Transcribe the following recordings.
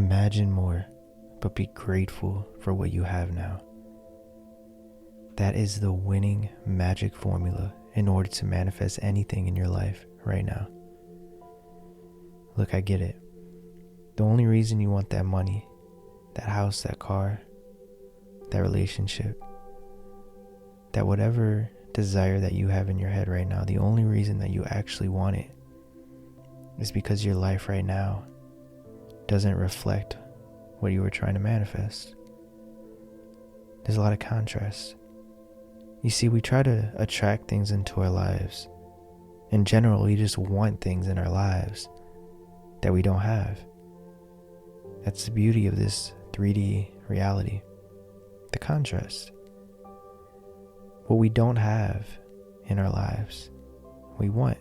Imagine more, but be grateful for what you have now. That is the winning magic formula in order to manifest anything in your life right now. Look, I get it. The only reason you want that money, that house, that car, that relationship, that whatever desire that you have in your head right now, the only reason that you actually want it is because your life right now doesn't reflect what you were trying to manifest. There's a lot of contrast. You see, we try to attract things into our lives. In general, we just want things in our lives that we don't have. That's the beauty of this 3D reality. The contrast. What we don't have in our lives, we want.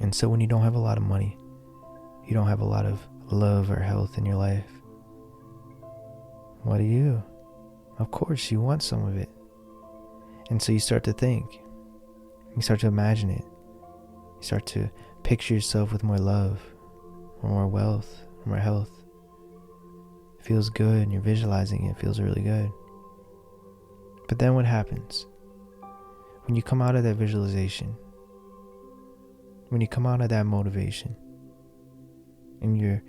And so when you don't have a lot of money, you don't have a lot of love or health in your life, what do? Of course, you want some of it. And so you start to think. You start to imagine it. You start to picture yourself with more love, or more wealth, or more health. It feels good, and you're visualizing it. It feels really good. But then what happens? When you come out of that visualization, when you come out of that motivation, and you're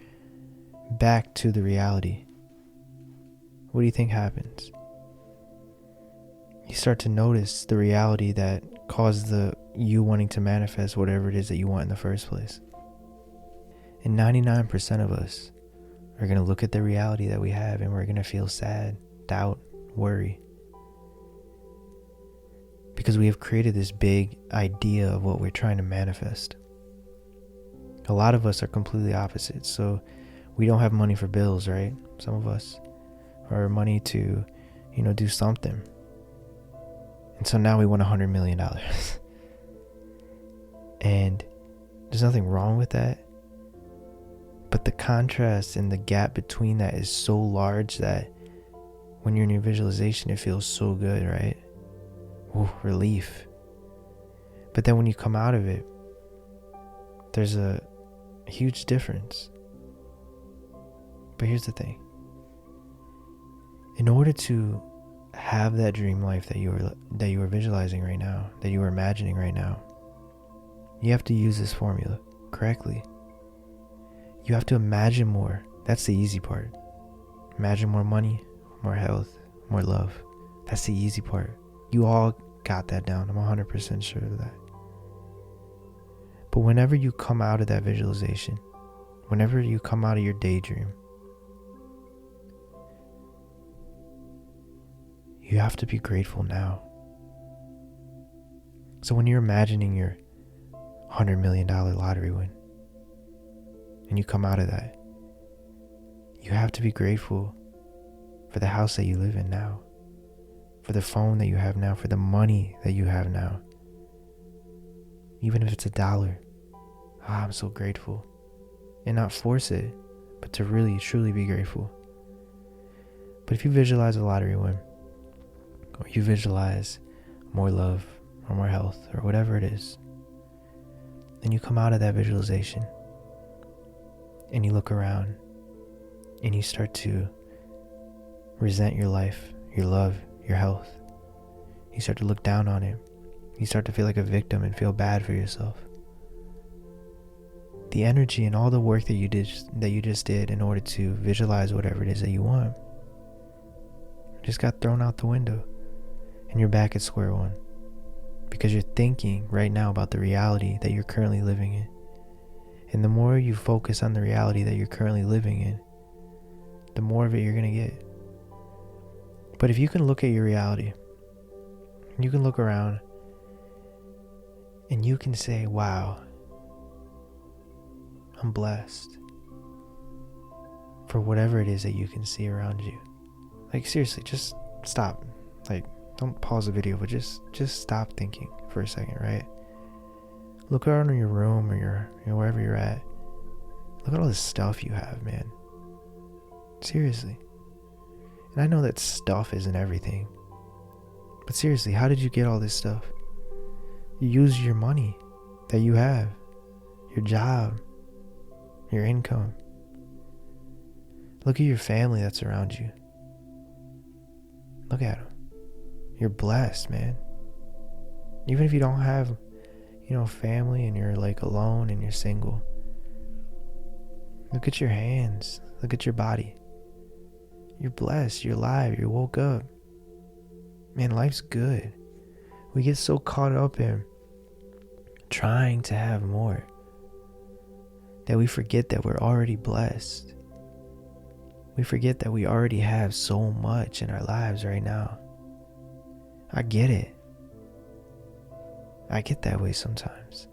back to the reality, what do you think happens? You start to notice the reality that caused you wanting to manifest whatever it is that you want in the first place. And 99% of us are going to look at the reality that we have, and we're going to feel sad, doubt, worry. Because we have created this big idea of what we're trying to manifest. A lot of us are completely opposite. So we don't have money for bills, right? Some of us. Or money to, do something. And so now we want $100 million. And there's nothing wrong with that. But the contrast and the gap between that is so large that when you're in your visualization, it feels so good, right? Ooh, relief. But then when you come out of it, there's a huge difference. But here's the thing. In order to have that dream life that you are visualizing right now, that you are imagining right now, you have to use this formula correctly. You have to imagine more. That's the easy part. Imagine more money, more health, more love. That's the easy part. You all got that down. I'm 100% sure of that. But whenever you come out of that visualization, whenever you come out of your daydream, you have to be grateful now. So when you're imagining your $100 million lottery win, and you come out of that, you have to be grateful for the house that you live in now, for the phone that you have now, for the money that you have now. Even if it's $1, I'm so grateful. And not force it, but to really, truly be grateful. But if you visualize a lottery win, or you visualize more love, or more health, or whatever it is, then you come out of that visualization, and you look around, and you start to resent your life, your love, your health. You start to look down on it. You start to feel like a victim and feel bad for yourself. The energy and all the work that you just did in order to visualize whatever it is that you want just got thrown out the window, and you're back at square one, because you're thinking right now about the reality that you're currently living in. And the more you focus on the reality that you're currently living in, the more of it you're going to get. But if you can look at your reality, you can look around, and you can say, wow, I'm blessed for whatever it is that you can see around you. Like, seriously, just stop. Like, don't pause the video, but just stop thinking for a second, right? Look around in your room, or your wherever you're at. Look at all this stuff you have, man. Seriously. And I know that stuff isn't everything. But seriously, how did you get all this stuff? You use your money that you have, your job, your income. Look at your family that's around you. Look at them. You're blessed, man. Even if you don't have, family and you're like alone and you're single. Look at your hands. Look at your body. You're blessed. You're alive. You woke up. Man, life's good. We get so caught up in trying to have more that we forget that we're already blessed. We forget that we already have so much in our lives right now. I get it. I get that way sometimes.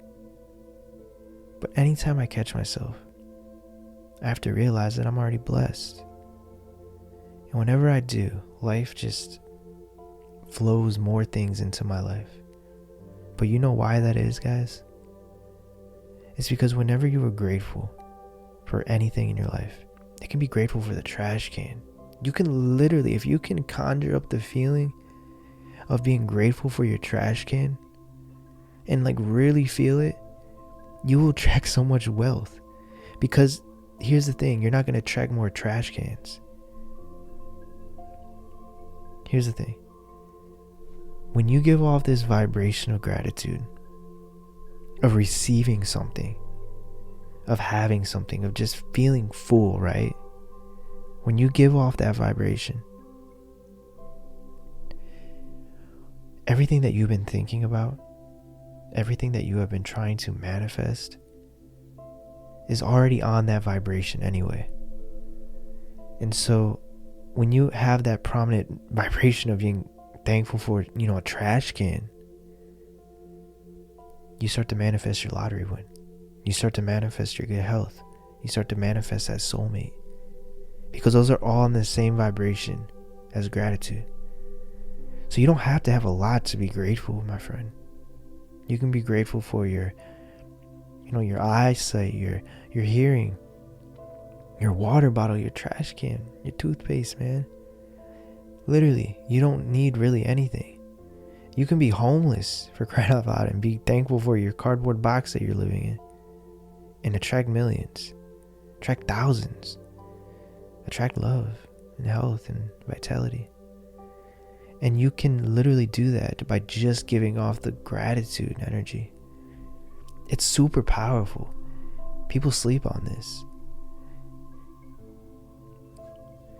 But anytime I catch myself, I have to realize that I'm already blessed. And whenever I do, life just flows more things into my life. But you know why that is, guys? It's because whenever you are grateful for anything in your life, it can be grateful for the trash can. You can literally, if you can conjure up the feeling of being grateful for your trash can and like really feel it, you will attract so much wealth. Because here's the thing, you're not going to attract more trash cans. Here's the thing. When you give off this vibration of gratitude, of receiving something, of having something, of just feeling full, right? When you give off that vibration, everything that you've been thinking about, everything that you have been trying to manifest is already on that vibration anyway. And so when you have that prominent vibration of being thankful for, a trash can, you start to manifest your lottery win. You start to manifest your good health. You start to manifest that soulmate. Because those are all in the same vibration as gratitude. So you don't have to have a lot to be grateful, my friend. You can be grateful for your eyesight, your hearing, your water bottle, your trash can, your toothpaste, man. Literally, you don't need really anything. You can be homeless, for crying out loud, and be thankful for your cardboard box that you're living in. And attract millions, attract thousands, attract love and health and vitality. And you can literally do that by just giving off the gratitude energy. It's super powerful. People sleep on this.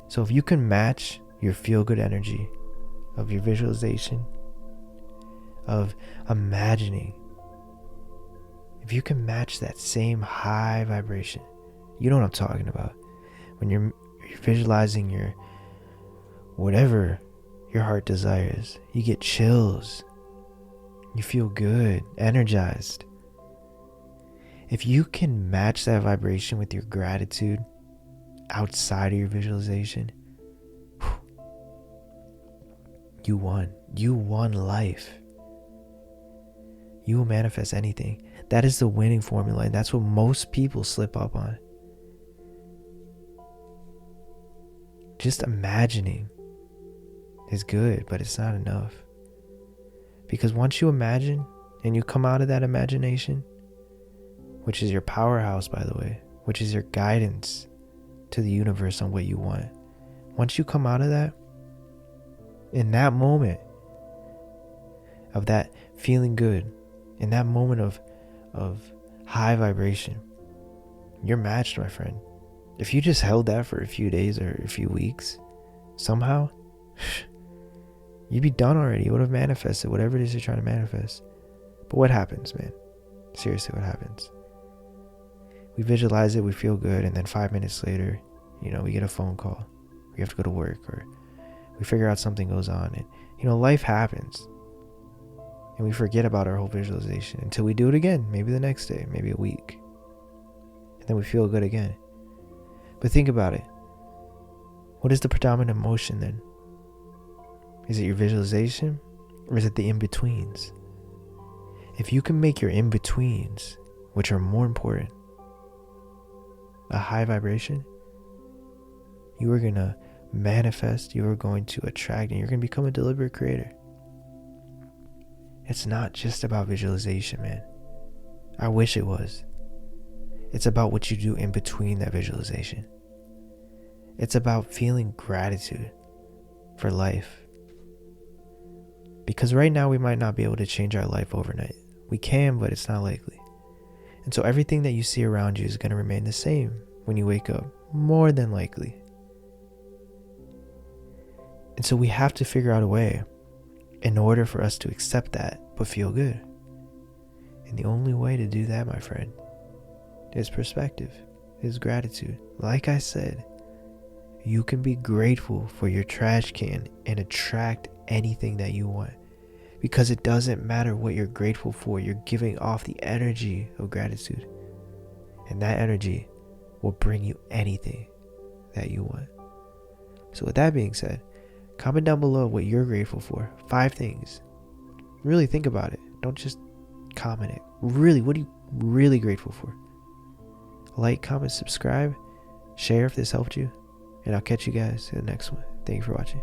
So if you can match your feel-good energy of your visualization, of imagining, if you can match that same high vibration, you know what I'm talking about. When you're visualizing your whatever your heart desires, you get chills. You feel good, energized. If you can match that vibration with your gratitude outside of your visualization, you won. You won life. You will manifest anything. That is the winning formula, and that's what most people slip up on. Just imagining is good, but it's not enough. Because once you imagine and you come out of that imagination, which is your powerhouse, by the way, which is your guidance to the universe on what you want. Once you come out of that, in that moment of that feeling good, in that moment of high vibration, you're matched, my friend. If you just held that for a few days or a few weeks, somehow, you'd be done already. You would have manifested whatever it is you're trying to manifest. But what happens, man? Seriously, what happens? We visualize it, we feel good, and then 5 minutes later, we get a phone call. We have to go to work, or we figure out something goes on, and life happens. And we forget about our whole visualization until we do it again, maybe the next day, maybe a week. And then we feel good again. But think about it. What is the predominant emotion then? Is it your visualization, or is it the in-betweens? If you can make your in-betweens, which are more important, a high vibration, you are going to manifest, you are going to attract, and you're going to become a deliberate creator. It's not just about visualization, man. I wish it was. It's about what you do in between that visualization. It's about feeling gratitude for life. Because right now we might not be able to change our life overnight. We can, but it's not likely. And so everything that you see around you is going to remain the same when you wake up, more than likely. And so we have to figure out a way in order for us to accept that, but feel good. And the only way to do that, my friend, is perspective, is gratitude. Like I said, you can be grateful for your trash can and attract anything that you want. Because it doesn't matter what you're grateful for, you're giving off the energy of gratitude. And that energy will bring you anything that you want. So with that being said, comment down below what you're grateful for. 5 things. Really think about it. Don't just comment it. Really, what are you really grateful for? Like, comment, subscribe, share if this helped you. And I'll catch you guys in the next one. Thank you for watching.